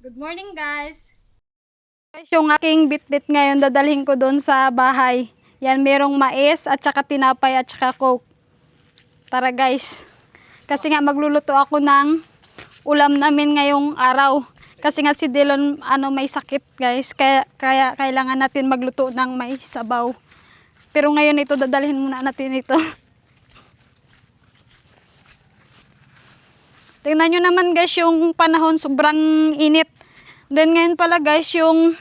Good morning guys! Guys, yung aking bitbit ngayon dadalhin ko doon sa bahay. Yan, merong mais at saka tinapay at saka coke. Tara guys. Kasi nga magluluto ako ng ulam namin ngayong araw. Kasi nga si Dylan may sakit guys. Kaya kailangan natin magluto ng may sabaw. Pero ngayon ito dadalhin muna natin ito. Tingnan nyo naman guys yung panahon, sobrang init. Then ngayon pala guys, yung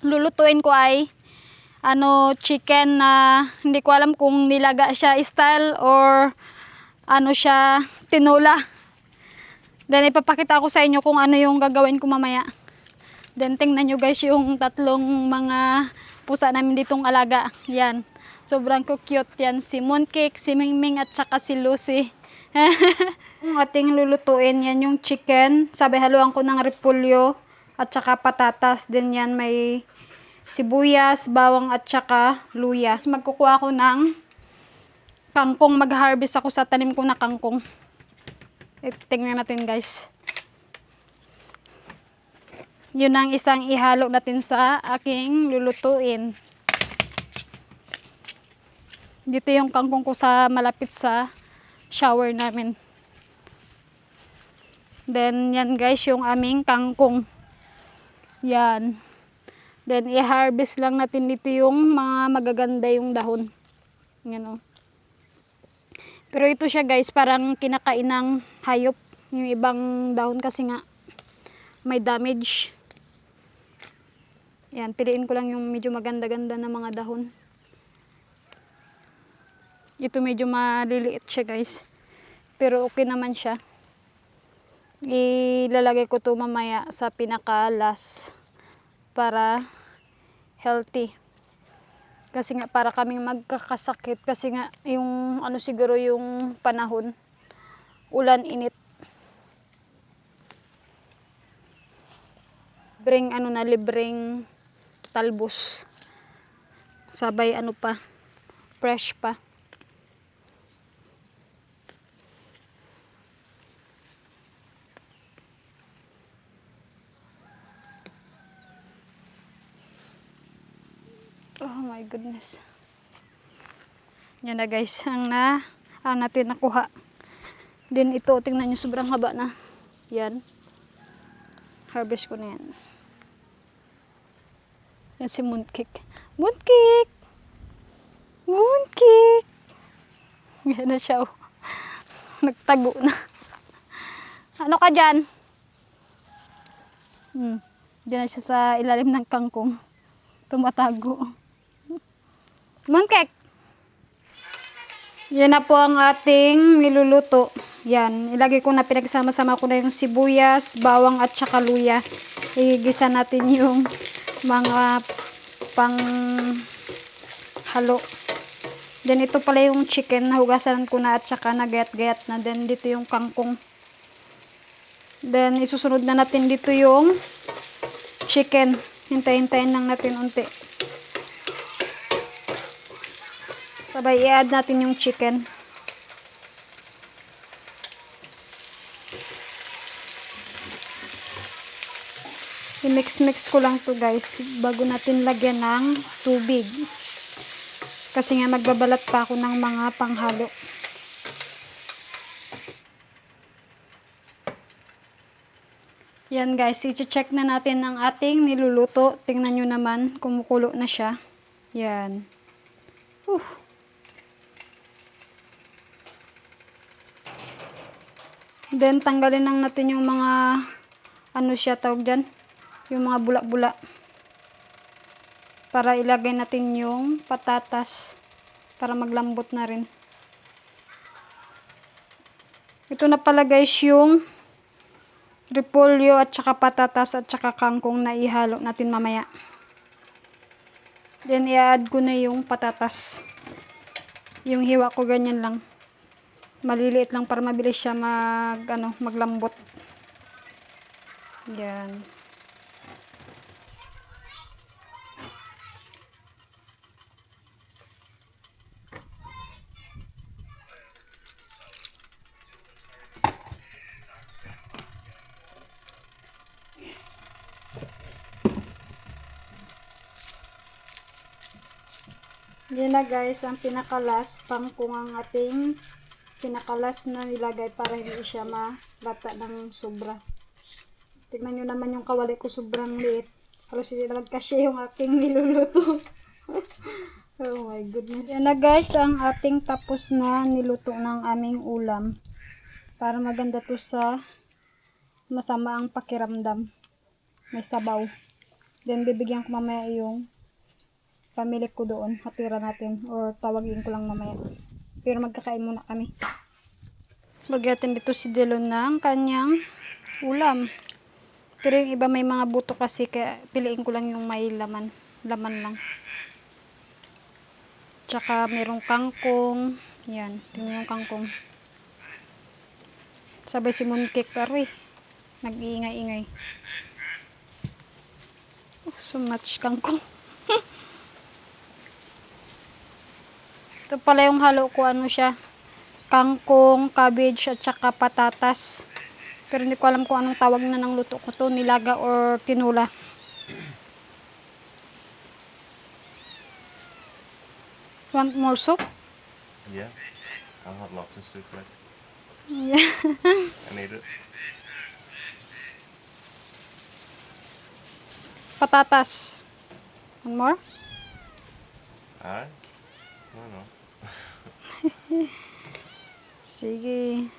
lulutuin ko ay chicken na hindi ko alam kung nilaga siya style or siya tinola. Then ipapakita ko sa inyo kung ano yung gagawin ko mamaya. Then tingnan nyo guys yung tatlong mga pusa namin ditong alaga. Yan. Sobrang cute yan. Si Mooncake, si Mingming at saka si Lucy. Yung ating lulutuin, yan yung chicken. Sabi haluan ko ng repolyo at saka patatas. Then yan may sibuyas, bawang at saka luya. Magkukuha ako ng kangkong. Mag-harvest ako sa tanim ko na kangkong. Tingnan natin guys. Yun ang isang ihalo natin sa aking lulutuin. Dito yung kangkong ko sa malapit sa shower namin. Then yan guys yung aming kangkong. Yan. Then i-harvest lang natin dito yung mga magaganda yung dahon. Yan o. Pero ito siya guys, parang kinakain ng hayop. Yung ibang dahon kasi nga may damage. Yan, piliin ko lang yung medyo maganda-ganda na mga dahon. Ito medyo maliliit siya guys. Pero okay naman siya. Ilalagay ko to mamaya sa pinaka-last para healthy. Kasi nga para kaming magkakasakit. Kasi nga yung siguro yung panahon. Ulan, init. Libreng talbos. Sabay pa, fresh pa. Oh my goodness. Yan na guys, ang natin nakuha. Then ito, tingnan nyo, sobrang haba na. Yan. Harvest ko na yan. Yan si Mooncake. Mooncake! Mooncake! Yan na siya. Nagtago na. Ano ka dyan? Diyan na siya sa ilalim ng kangkong. Tumatago. Mooncake! Yan na po ang ating niluluto. Yan. Ilagay ko na, pinagsama-sama ko na yung sibuyas, bawang at saka luya. Igisa natin yung mga pang halo. Then ito pala yung chicken. Nahugasan ko na at saka nagayat-gayat na. Then dito yung kangkong. Then isusunod na natin dito yung chicken. Hintayin-hintayin lang natin unti. Sabay i-add natin yung chicken. I-mix-mix ko lang to guys bago natin lagyan ng tubig. Kasi nga magbabalat pa ako ng mga panghalo. Yan guys, i-check na natin ang ating niluluto. Tingnan nyo naman, kumukulo na siya. Yan. Then tanggalin lang natin yung mga siya tawag dyan, yung mga bula-bula, para ilagay natin yung patatas para maglambot na rin. Ito na pala guys yung repolyo at saka patatas at saka kangkong na ihalo natin mamaya. Then i-add ko na yung patatas. Yung hiwa ko ganyan lang. Maliliit lang para mabilis siya maglambot. Yan. Yan na guys, ang pinakalas, kangkong ang ating pinakalas na nilagay para hindi siya malata ng sobra. Tignan nyo naman yung kawali ko, sobrang liit. Halos hindi naman kasi yung aking niluluto. Oh my goodness. Yan na guys, ang ating tapos na niluto ng aming ulam. Para maganda to sa masama ang pakiramdam. May sabaw. Then bibigyan ko mamaya yung pamili ko doon. Hatira natin. Or tawagin ko lang mamaya. Pero magkakain muna kami. Lagyan dito si Delon ng kanyang ulam. Pero yung iba may mga buto kasi. Kaya piliin ko lang yung may laman. Laman lang. Tsaka merong kangkong. Yan. Tingnan yung kangkong. Sabay si Mooncake pero nag-iingay-ingay. Oh, so much kangkong. Ito pala yung halo ko, ano siya, kangkong, cabbage at saka patatas. Pero hindi ko alam kung anong tawag na ng luto ko to, nilaga or tinula. Want more soup? Yeah, I'll have lots of soup later. Yeah. I need it. Patatas. One more? Aye? I don't know. Sige.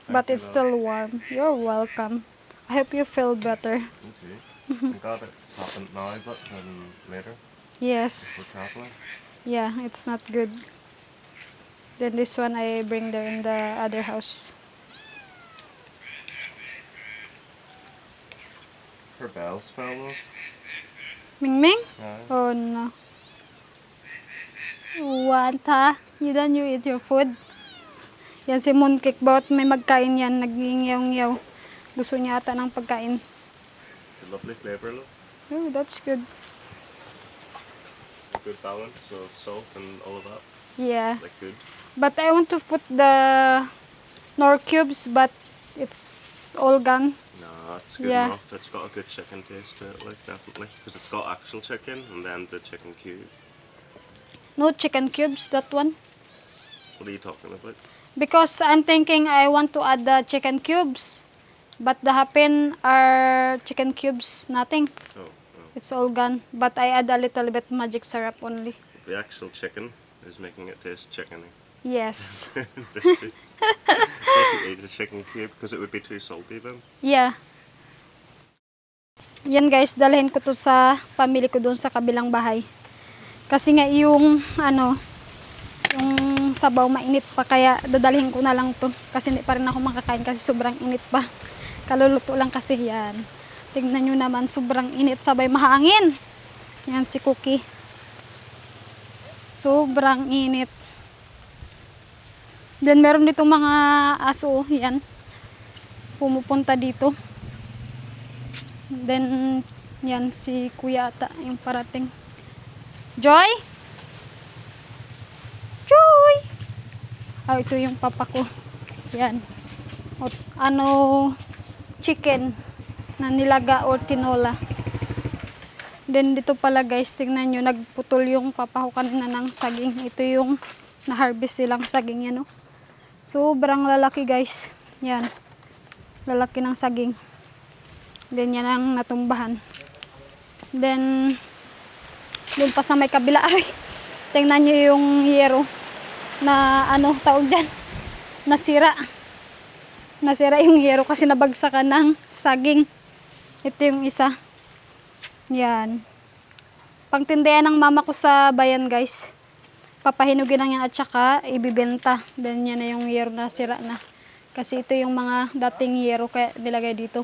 But it's still warm. You're welcome. I hope you feel better. Me too. I'm glad it's happened now, but later, Yes. we're traveling. Yeah, it's not good. Then this one I bring there in the other house. Her bells fell though. Ming Ming? Aye. Oh no. What ha? You done you eat your food? Yan si Mooncake, bawat may magkain yan, nagingyaw-ngyaw. Gusto niya ata ng pagkain. It's a lovely flavour, look. Oh, that's good. A good balance of salt and all of that. Yeah. It's like good. But I want to put the Knorr cubes, but it's all gone. No, it's good Yeah. enough. It's got a good chicken taste to it, like, definitely. Because it's got actual chicken and then the chicken cube. No chicken cubes, that one. What are you talking about? Because I'm thinking I want to add the chicken cubes. But the happen are chicken cubes, nothing. Oh, It's all gone. But I add a little bit magic syrup only. the actual chicken is making it taste chickeny. Yes. Doesn't need a chicken cube because it would be too salty then. Yeah. Yan guys, dalhin ko to sa family ko doon sa kabilang bahay. Kasi nga yung yung sabaw mainit pa, kaya dadalhin ko na lang to. Kasi hindi pa rin ako makakain kasi sobrang init pa. Kaluluto lang kasi yan. Tingnan nyo naman, sobrang init, sabay mahangin. Yan si Cookie. Sobrang init. Then meron dito mga aso, yan. Pumupunta dito. Then yan si Kuya ata yung parating. Joy? Joy! Oh, ito yung papa ko. Yan. Chicken na nilaga or tinola. Then dito pala guys, tingnan nyo, nagputol yung papa ko kanina ng saging. Ito yung na-harvest silang saging yan, oh. Sobrang lalaki guys. Yan. Lalaki ng saging. Then yan ang natumbahan. Then doon pa sa may kabila, aray. Tingnan nyo yung yero na tawag dyan. Nasira. Nasira yung yero kasi nabagsakan ng saging. Ito yung isa. Yan. Pangtindayan ng mama ko sa bayan guys. Papahinugin lang yan at saka ibibenta. Then yan na yung yero na sira na. Kasi ito yung mga dating yero kaya nilagay dito.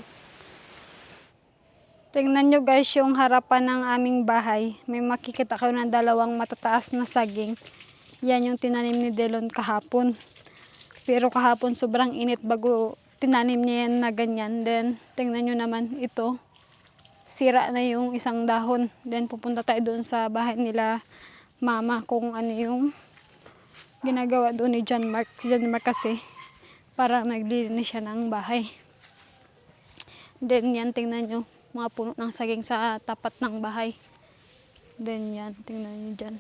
Tingnan nyo guys yung harapan ng aming bahay. May makikita kayo ng dalawang matataas na saging. Yan yung tinanim ni Delon kahapon. Pero kahapon sobrang init bago tinanim niya yan na ganyan. Then tingnan nyo naman ito. Sira na yung isang dahon. Then pupunta tayo doon sa bahay nila mama kung ano yung ginagawa doon ni John Mark. Si John Mark kasi para naglilinis siya ng bahay. Then yan tingnan nyo. mga puno ng saging sa tapat ng bahay. Then yan, tingnan nyo dyan.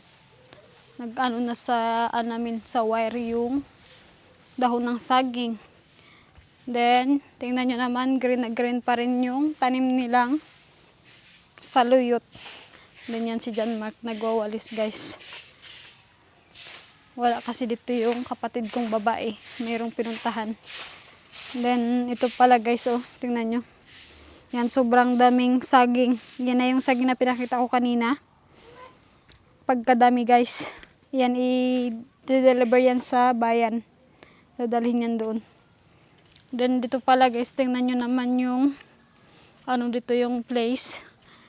Nag-ano na sa, namin, sa wire yung dahon ng saging. Then, tingnan nyo naman, green na green pa rin yung tanim nilang saluyot. Then yan si John Mark, nagwawalis guys. Wala kasi dito yung kapatid kong babae. Mayroong pinuntahan. Then, ito pala guys, oh, tingnan nyo. Yan, sobrang daming saging. Yan na yung saging na pinakita ko kanina. Pagkadami guys. Yan, i-deliver yan sa bayan. Dadalhin yan doon. Then, dito pala guys, tingnan nyo naman yung, ano dito yung place.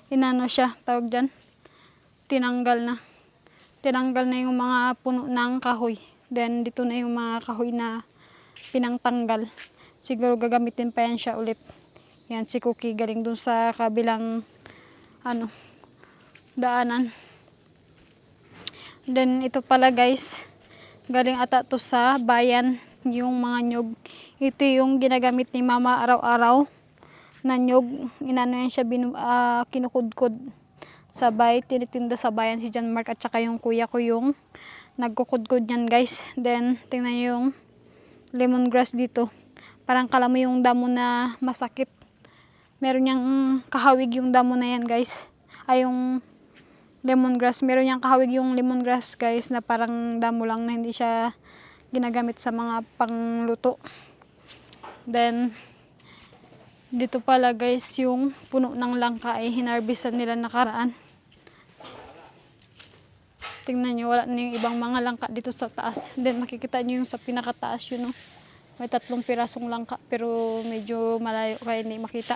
Inano siya, tawag dyan. Tinanggal na. Tinanggal na yung mga puno ng kahoy. Then, dito na yung mga kahoy na pinangtanggal. Siguro gagamitin pa yan siya ulit. Yan, si Cookie galing dun sa kabilang, daanan. Then, ito pala guys, galing ata to sa bayan, yung mga nyog. Ito yung ginagamit ni mama araw-araw na nyog. Inano yan siya, kinukudkod. Sabay, tinitinda sa bayan si John Mark at saka yung kuya ko yung nagkukudkod yan guys. Then, tingnan nyo yung lemongrass dito. Parang kala mo yung damo na masakit. Meron niyang kahawig yung damo na yan guys. Ay, yung lemongrass. Meron niyang kahawig yung lemongrass guys na parang damo lang na hindi siya ginagamit sa mga pangluto. Then, dito pala guys yung puno ng langka ay hinarvestan nila nakaraan. Tingnan nyo, wala na yung ibang mga langka dito sa taas. Then makikita nyo yung sa pinakataas yun, no? May 3 pirasong langka pero medyo malayo kaya hindi makita.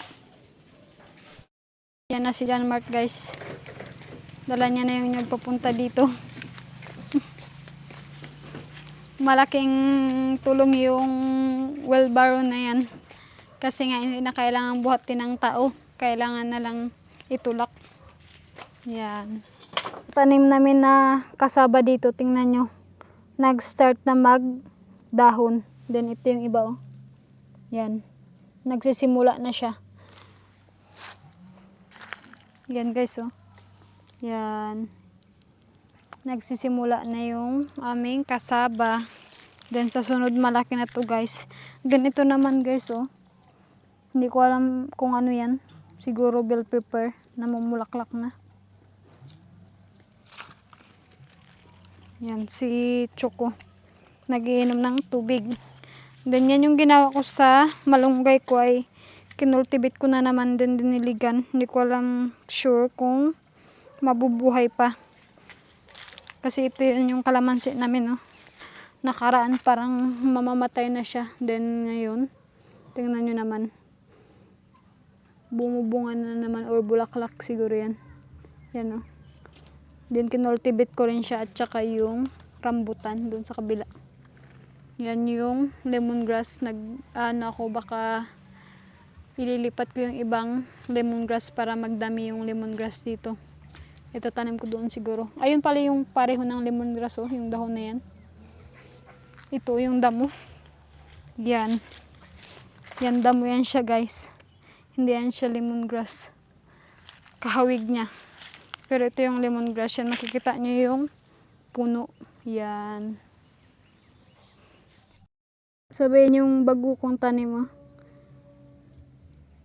Yan na si John Mark guys. Dala niya na yung nagpapunta dito. Malaking tulong yung wheelbarrow na yan. Kasi nga hindi na kailangan buhatin ng tao. Kailangan na lang itulak. Yan. Tanim namin na kasaba dito. Tingnan nyo. Nag-start na magdahon. Then ito yung iba, oh. Yan. Nagsisimula na siya. Yan guys, oh. Yan. Nagsisimula na yung aming kasaba. Then sa sunod malaki na to guys. Then ito naman guys, oh. Hindi ko alam kung ano yan. Siguro bell pepper na mamulaklak na. Yan, si Choco. Nagiinom ng tubig. Then yan yung ginawa ko sa malunggay ko ay kinultivate ko na naman din diniligan. Hindi ko alam sure kung mabubuhay pa. Kasi ito yun yung kalamansi namin, no. Nakaraan parang mamamatay na siya. Then ngayon, tingnan nyo naman. Bumubunga na naman or bulaklak siguro yan. Yan, oh. Then kinultivate ko rin siya at saka yung rambutan dun sa kabila. Yan yung lemongrass. Ako baka ililipat ko yung ibang lemongrass para magdami yung lemongrass dito. Ito tanim ko doon siguro. Ayun pala yung pareho ng lemongrass, oh, yung dahon na yan. Ito yung damo. Yan. Yan damo yan siya guys. Hindi yan siya lemongrass. Kahawig niya. Pero ito yung lemongrass. Yan, makikita nyo yung puno. Yan. Sabihin yung bago kong tanim, oh.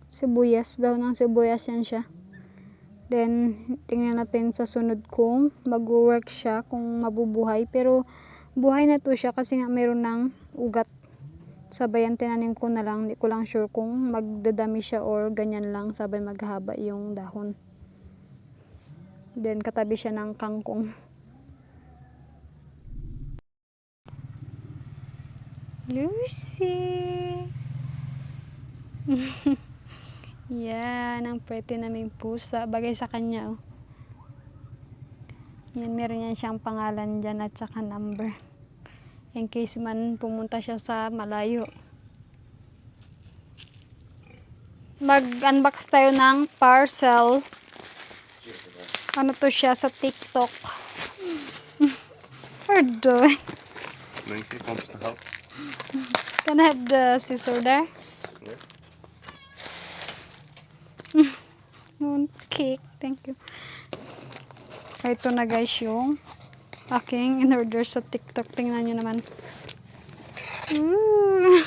Sibuyas. Daw ng sibuyas yan siya. Then, tingnan natin sa sunod kung mag-work siya, kung mabubuhay. Pero, buhay na to siya kasi nga meron ng ugat. Sabayan tinanim ko na lang. Hindi ko lang sure kung magdadami siya or ganyan lang. Sabay maghaba yung dahon. Then, katabi siya ng kangkong. Lucy! Yan, ang pretty naming pusa. Bagay sa kanya, oh. Yan, meron yan siyang pangalan dyan at saka number. In case man pumunta siya sa malayo. Mag-unbox tayo ng parcel. Ano to siya sa TikTok. Pardon. Monkey wants to help. Can I have the scissor there? Yeah. Mooncake. Thank you. Ito na guys yung aking in-order sa TikTok. Tingnan nyo naman. Ooh.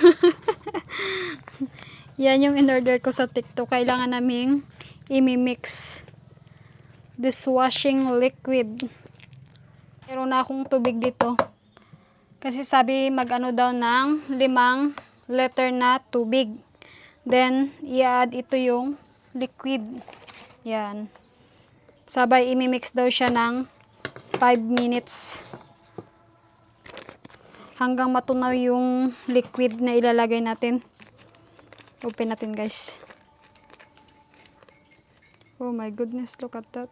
Yan yung in-order ko sa TikTok. Kailangan naming i-mix dishwashing liquid. Meron na akong tubig dito. Kasi sabi mag-ano daw ng 5 liter na tubig. Then, i-add ito yung liquid. Yan. Sabay i-mix daw siya ng 5 minutes. Hanggang matunaw yung liquid na ilalagay natin. Open natin guys. Oh my goodness, look at that.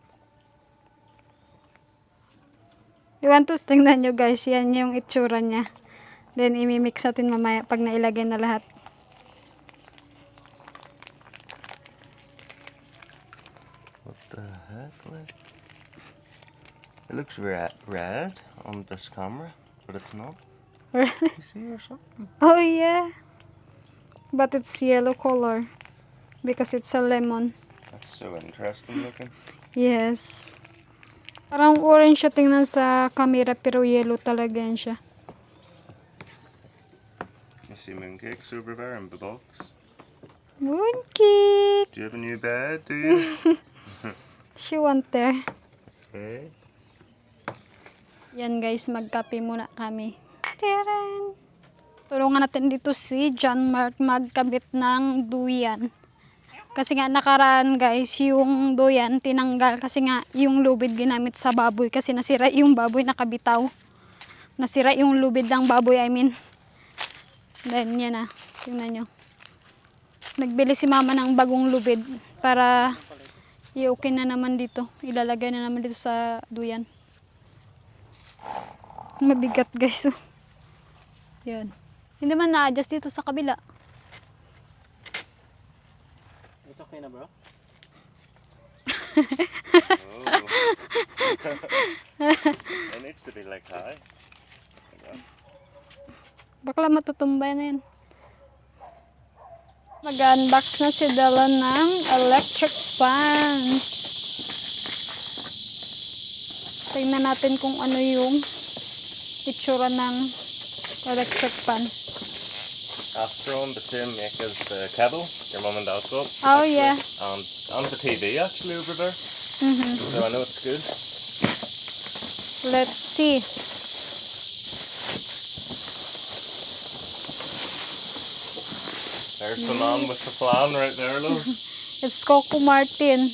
Iwan to, tingnan nyo guys. Yan yung itsura niya. Then, imimix natin mamaya pag nailagay na lahat. What the heck? Like? It looks red on this camera, but it's not. Really? You see or something? Oh yeah. But it's yellow color. Because it's a lemon. That's so interesting looking. Yes. Parang orange siya tingnan sa camera pero yellow talaga yan siya. You see mooncakes over there in the box? Mooncake! Do you have a new bed, do you? She want there. Okay. Yan guys, magkape muna kami. Tcharan! Tulungan natin dito si John Mark magkabit ng duyan. Kasi nga nakaraan guys, yung duyan tinanggal kasi nga yung lubid ginamit sa baboy kasi nasira yung baboy nakabitaw. Nasira yung lubid ng baboy, I mean. Then yan na, tingnan nyo. Nagbili si mama ng bagong lubid para i-okay na naman dito. Ilalagay na naman dito sa duyan. Mabigat guys. Oh. Yan. Hindi man na-adjust dito sa kabila. It's okay na bro? Oh. It needs to be like high. Like that. Bakla matutumbay na yan. Mag-unbox na si Della ng electric fan. Tingnan natin kung ano yung itsura ng electric fan. Astron, the same make as the kettle, your mum and dad's got. Oh, actually. yeah. And the TV actually over there. Mhm. So I know it's good. Let's see. There's the man with the plan right there, love. It's Coco Martin.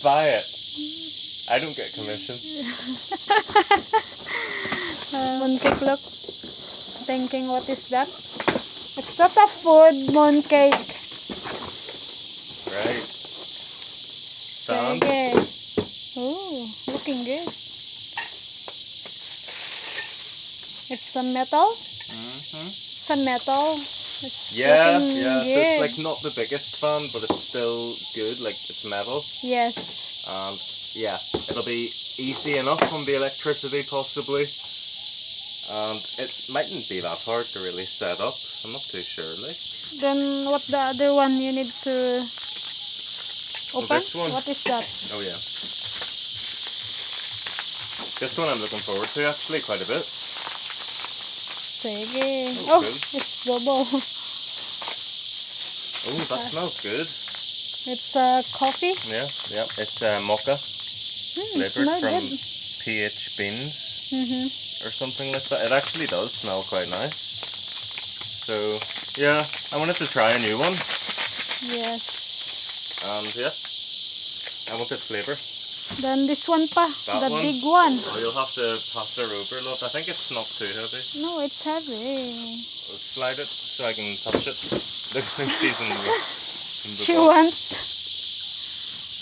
Buy it. I don't get commission. Mooncake, look. Thinking, what is that? It's not a food, mooncake. Right. Sand. Sige. Oh, looking good. It's a metal. Mm-hmm. It's a metal. It's Yeah, looking yeah. So good. it's like not the biggest fan, but it's still good. Like it's metal, Yes. and yeah, it'll be easy enough on the electricity possibly. And it mightn't be that hard to really set up. I'm not too sure. Like Then what the other one you need to open? this one. What is that? oh yeah, this one I'm looking forward to actually quite a bit. Sige. Oh, Oh, good. it's double. Oh, that smells good. It's coffee. Yeah, yeah. It's mocha flavored Smell from good. PH Beans. Mm-hmm. Or something like that. It actually does smell quite nice. So yeah, I wanted to try a new one, Yes. and yeah, I wanted flavor. Then this one pa, That the one? big one. Oh, you'll have to pass her over, love. I think it's not too heavy. No, it's heavy. I'll slide it so I can touch it. Look, she's in the She box. want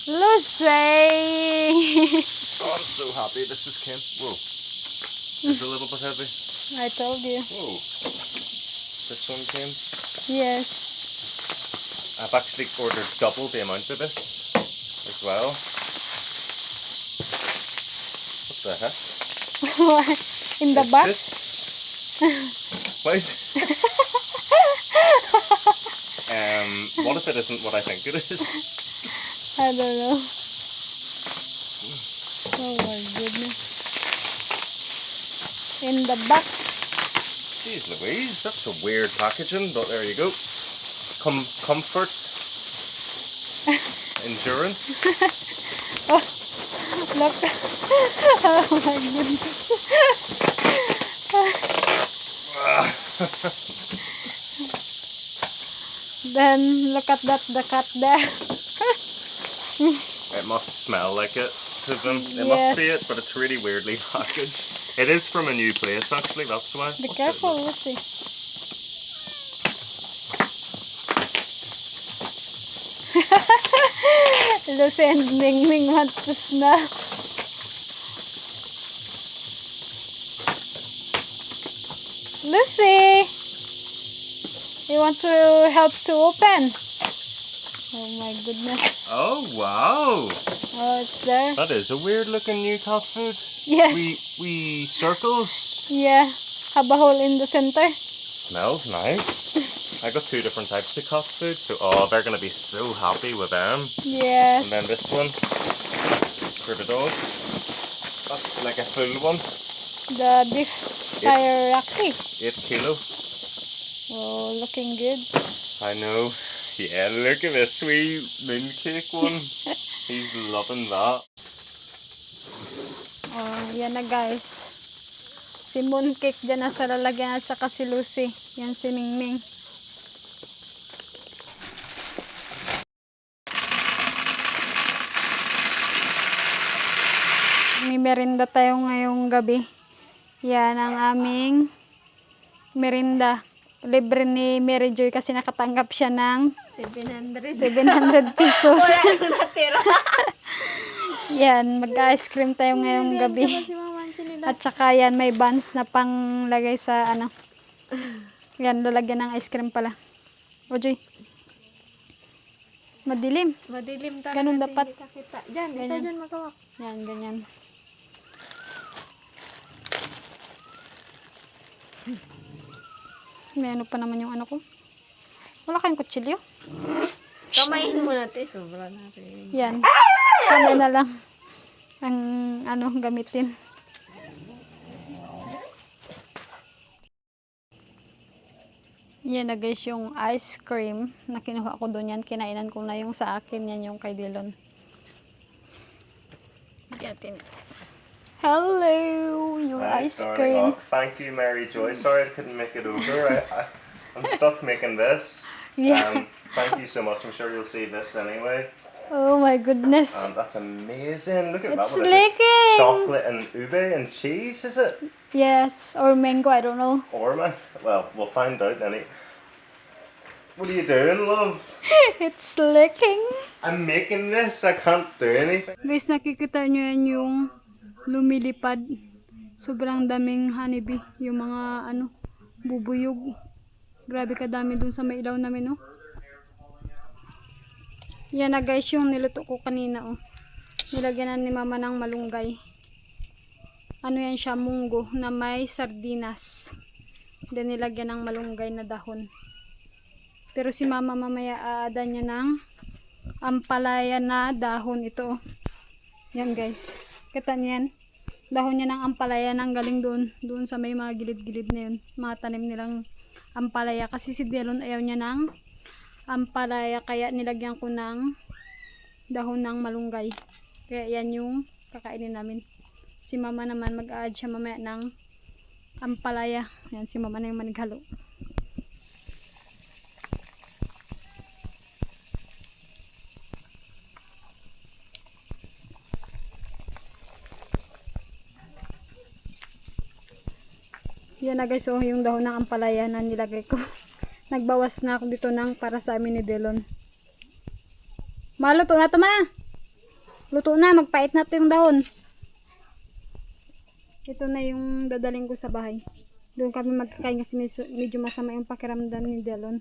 Lucy. Oh, I'm so happy this just came. Whoa, it's a little bit heavy. I told you. Whoa, this one came. Yes. I've actually ordered double the amount of this as well. What the heck? In the Is box. this? Why is What if it isn't what I think it is? I don't know. Oh my goodness. In the box. Jeez Louise, that's a weird packaging, but there you go. Comfort. Endurance. Look. Oh my goodness. Then look at that, the cat there. It must smell like it to them. It must be Yes. it, but it's really weirdly packaged. It is from a new place actually, that's why. Be What's it? careful, Lucy. Lucy and Ming Ming want to smell. Lucy! You want to help to open? Oh my goodness. Oh wow! Oh, it's there. That is a weird looking new cat food. Yes. We circles. Yeah. Have a hole in the center. Smells nice. I got 2 different types of cat food, so oh, they're gonna be so happy with them. Yes. And then this one for the dogs. That's like a full one, The beef teriyaki. 8 kilo. Oh, looking good. I know. Yeah, look at this wee mooncake one. He's loving that. Oh, yan na guys. Si Mooncake dyan nasa lalagyan at saka si Lucy. Yan si Mingming. May merinda tayo ngayong gabi. Yan ang aming merinda. Libre ni Mary Joy kasi nakatanggap siya ng 700 pesos. Yan, mag-ice cream tayo ngayong gabi. At saka yan, may buns na panglagay sa ano. Yan, lalagyan ng ice cream pala. O, Joy. Madilim. Madilim tayo. Ganun dapat. Kita. Diyan, isa Ganyan. dyan magawak. Yan, ganyan. May ano pa naman yung ano ko. Wala kayong kutsilyo? Kamayin mo natin. Sobra natin. Yan. Kami na lang ang ano gamitin. Yan na guys yung ice cream na kinuha ko doon yan. Kinainan ko na yung sa akin. Yan yung kay Dylan. Hello! Yung ice cream. Thank you, Mary Joy. Sorry I couldn't make it over. I'm stuck making this. Yeah. Thank you so much. I'm sure you'll see this anyway. Oh my goodness. That's amazing. Look at It's that. What is it? leaking. Chocolate and ube and cheese, is it? Yes. Or mango. I don't know. Orma? Well, we'll find out. What are you doing, love? It's leaking. I'm making this. I can't do anything. Guys, nakikita nyo yan yung lumilipad. Sobrang daming honeybee. Yung mga ano, bubuyog. Grabe kadami dun sa may ilaw namin, oh. Yan na guys yung niluto ko kanina, oh. Nilagyan na ni mama ng malunggay. Ano yan siya, munggo na may sardinas. Then nilagyan ng malunggay na dahon. Pero si mama mamaya aada niya ng ampalaya na dahon ito, oh. Yan guys. Kita niyo yan. Dahon niya ng ampalaya nang galing doon sa may mga gilid-gilid na yun. Mga tanim nilang ampalaya. Kasi si Dylan ayaw niya ng ampalaya. Kaya nilagyan ko ng dahon ng malunggay. Kaya yan yung kakainin namin. Si mama naman mag-add siya mamaya ng ampalaya. Yan, si mama na yung manighalo. Yan na guys, oh, yung dahon ng ampalaya na nilagay ko. Nagbawas na ako dito ng para sa amin ni Dylan. Maluto na ito, ma. Luto na, magpait na ito yung dahon. Ito na yung dadaling ko sa bahay. Doon kami magkakain kasi medyo masama yung pakiramdam ni Dylan.